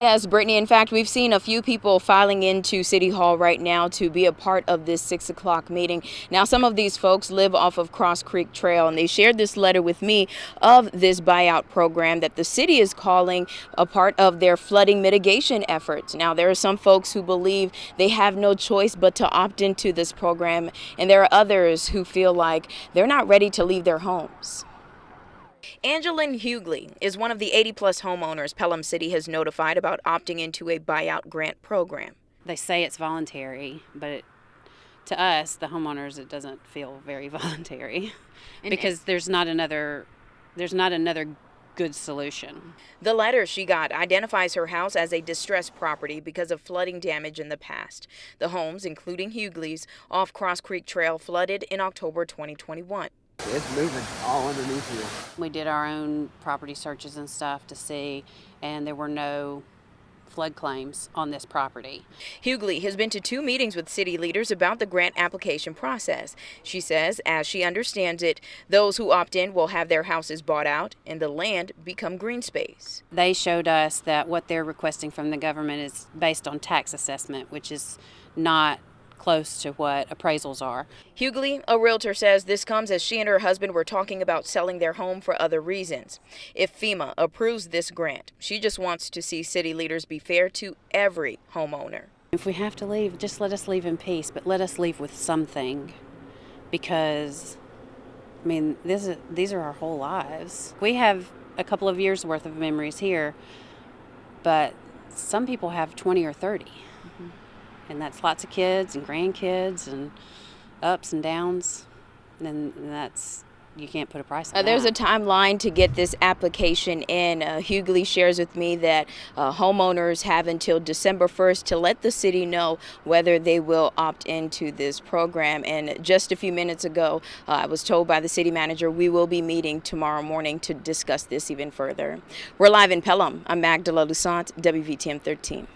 Yes, Brittany. In fact, we've seen a few people filing into City Hall right now to be a part of this 6 o'clock meeting. Now, some of these folks live off of Cross Creek Trail, and they shared this letter with me of this buyout program that the city is calling a part of their flooding mitigation efforts. Now, there are some folks who believe they have no choice but to opt into this program, and there are others who feel like they're not ready to leave their homes. Angeline Hughley is one of the 80-plus homeowners Pelham City has notified about opting into a buyout grant program. They say it's voluntary, but to us, the homeowners, it doesn't feel very voluntary because there's not another good solution. The letter she got identifies her house as a distressed property because of flooding damage in the past. The homes, including Hughley's, off Cross Creek Trail flooded in October 2021. It's moving all underneath here. We did our own property searches and stuff to see, and there were no flood claims on this property. Hughley has been to 2 meetings with city leaders about the grant application process. She says, as she understands it, those who opt in will have their houses bought out and the land become green space. They showed us that what they're requesting from the government is based on tax assessment, which is not close to what appraisals are. Hughley, a realtor, says this comes as she and her husband were talking about selling their home for other reasons. If FEMA approves this grant, she just wants to see city leaders be fair to every homeowner. If we have to leave, just let us leave in peace, but let us leave with something, because I mean, these are our whole lives. We have a couple of years worth of memories here, but some people have 20 or 30. And that's lots of kids and grandkids and ups and downs. And that's, you can't put a price on that. There's a timeline to get this application in. Hughley shares with me that homeowners have until December 1st to let the city know whether they will opt into this program. And just a few minutes ago, I was told by the city manager we will be meeting tomorrow morning to discuss this even further. We're live in Pelham. I'm Magdala Lusant, WVTM 13.